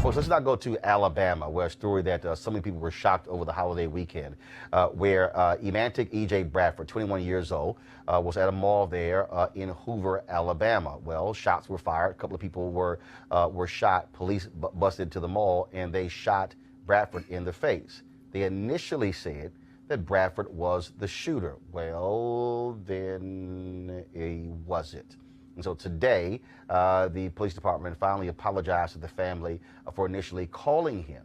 folks, let's not go to Alabama, where a story that so many people were shocked over the holiday weekend, where Emantic EJ Bradford, 21 years old, was at a mall there in Hoover, Alabama. Well, shots were fired. A couple of people were shot. Police busted into the mall, and they shot Bradford in the face. They initially said that Bradford was the shooter. Well, then he wasn't. And so today, the police department finally apologized to the family for initially calling him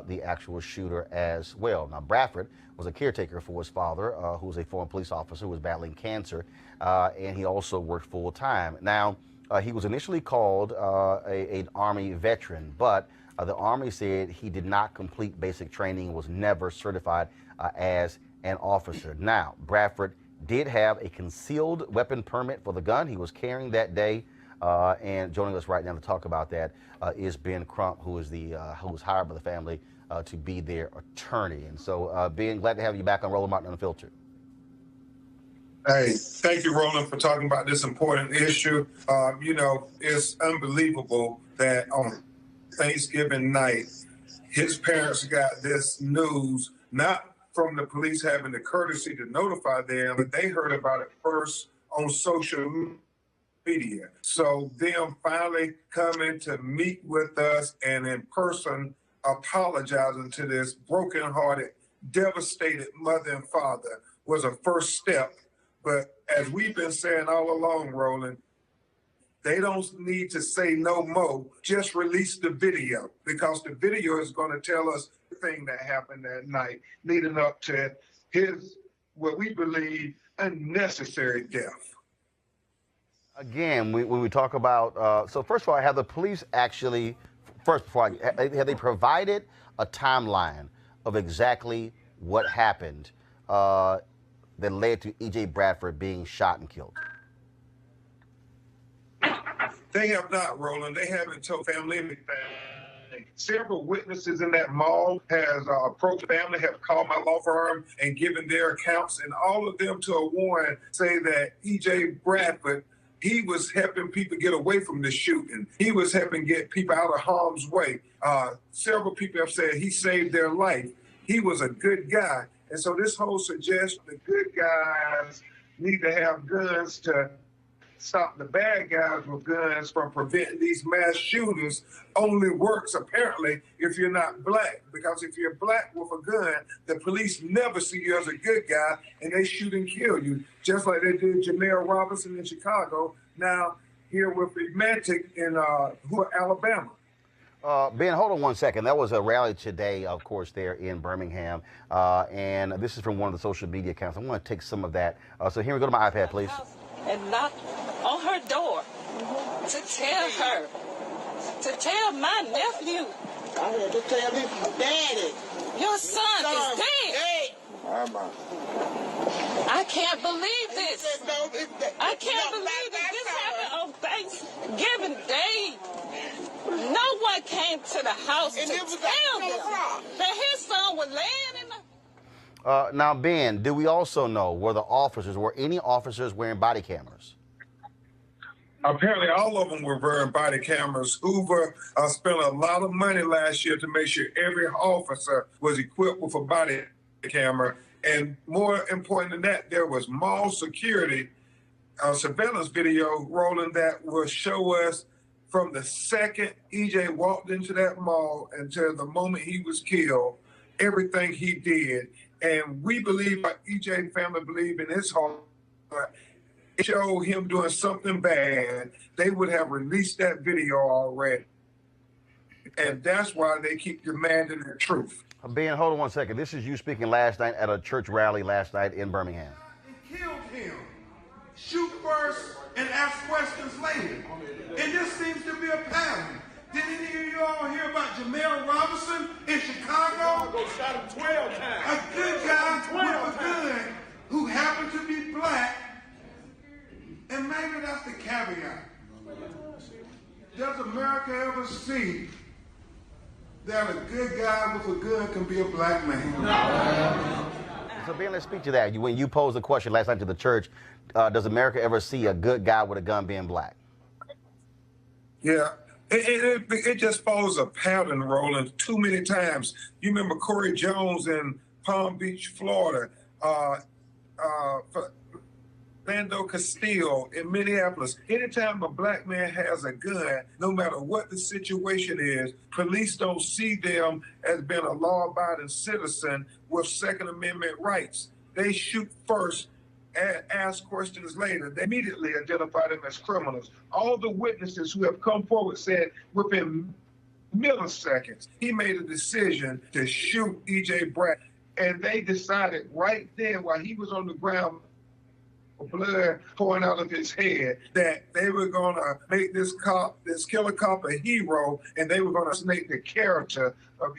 the actual shooter as well. Now, Bradford was a caretaker for his father, who was a former police officer who was battling cancer, and he also worked full time. Now, he was initially called an Army veteran, but the Army said he did not complete basic training, was never certified as an officer. Now, Bradford did have a concealed weapon permit for the gun he was carrying that day, and joining us right now to talk about that is Ben Crump, who was hired by the family to be their attorney. And so, Ben, glad to have you back on Roland Martin Unfiltered. Hey, thank you, Roland, for talking about this important issue. You know, it's unbelievable that on Thanksgiving night, his parents got this news, not from the police having the courtesy to notify them, but they heard about it first on social media. So them finally coming to meet with us and in person apologizing to this broken-hearted, devastated mother and father was a first step. But as we've been saying all along, Roland, they don't need to say no more. Just release the video, because the video is going to tell us the thing that happened that night leading up to his, what we believe, unnecessary death. Again, when we talk about, so first of all, have the police actually, have they provided a timeline of exactly what happened that led to EJ Bradford being shot and killed? They have not, Roland. They haven't told family anything. Several witnesses in that mall has approached family, have called my law firm and given their accounts, and all of them to a warning say that EJ Bradford, he was helping people get away from the shooting. He was helping get people out of harm's way. Several people have said he saved their life. He was a good guy. And so this whole suggestion that good guys need to have guns to stop the bad guys with guns from preventing these mass shooters only works apparently if you're not black. Because if you're black with a gun, the police never see you as a good guy and they shoot and kill you, just like they did Jamel Robinson in Chicago, now here with Emantic in Alabama. Ben, hold on one second. That was a rally today, of course, there in Birmingham, and this is from one of the social media accounts. I want to take some of that. So here we go to my iPad, please. And knock on her door to tell my nephew. I had to tell his daddy. Your son is dead. Hey. I can't believe this. I can't believe that this happened on Thanksgiving Day. No one came to the house to tell them that his son was laying in the... Now, Ben, do we also know were any officers wearing body cameras? Apparently, all of them were wearing body cameras. Hoover spent a lot of money last year to make sure every officer was equipped with a body camera. And more important than that, there was mall security surveillance video rolling that will show us from the second EJ walked into that mall until the moment he was killed, everything he did. And we believe, like EJ family believe in his heart, it showed him doing something bad, they would have released that video already. And that's why they keep demanding the truth. Ben, hold on one second. This is you speaking last night at a church rally last night in Birmingham. And killed him. Shoot first and ask questions later. And this seems to be a pattern. Did any of you all hear about Jamel Robinson in Chicago? Shot him 12 times. A good guy with a gun who happened to be black. And maybe that's the caveat. Does America ever see that a good guy with a gun can be a black man? No. So, Ben, let's speak to that. When you posed the question last night to the church, does America ever see a good guy with a gun being black? Yeah, It just follows a pattern, Roland, too many times. You remember Corey Jones in Palm Beach, Florida, Lando Castillo in Minneapolis. Anytime a black man has a gun, no matter what the situation is, police don't see them as being a law-abiding citizen with Second Amendment rights. They shoot first and ask questions later. They immediately identify them as criminals. All the witnesses who have come forward said within milliseconds, he made a decision to shoot EJ Bradford. And they decided right then while he was on the ground, blood pouring out of his head, that they were going to make this killer cop a hero, and they were going to assassinate the character of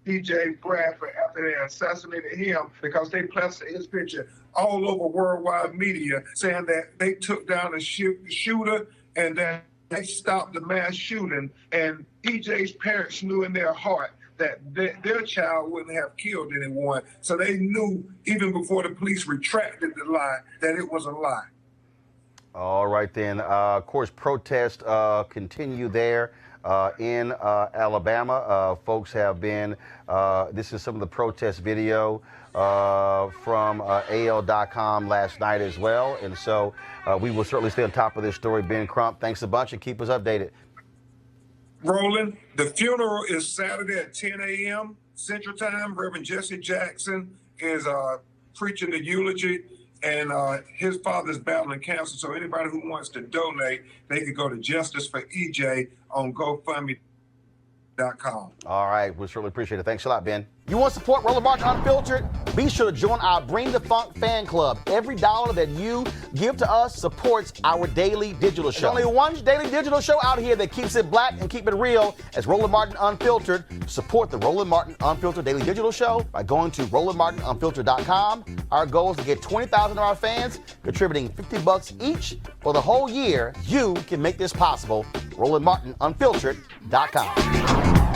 EJ Bradford after they assassinated him, because they plastered his picture all over worldwide media saying that they took down the shooter and that they stopped the mass shooting. And EJ's parents knew in their heart that their child wouldn't have killed anyone. So they knew, even before the police retracted the lie, that it was a lie. All right, then. Of course, protests continue there in Alabama. Folks have been, this is some of the protest video from AL.com last night as well. And so we will certainly stay on top of this story. Ben Crump, thanks a bunch, and keep us updated. Roland, the funeral is Saturday at 10 a.m. Central Time. Reverend Jesse Jackson is preaching the eulogy, and his father's battling cancer. So anybody who wants to donate, they can go to Justice for EJ on GoFundMe.com. All right, we certainly appreciate it. Thanks a lot, Ben. You want to support Roland Martin Unfiltered? Be sure to join our Bring the Funk fan club. Every dollar that you give to us supports our daily digital show. There's only one daily digital show out here that keeps it black and keep it real as Roland Martin Unfiltered. Support the Roland Martin Unfiltered daily digital show by going to RolandMartinUnfiltered.com. Our goal is to get 20,000 of our fans contributing $50 each for the whole year. You can make this possible. RolandMartinUnfiltered.com.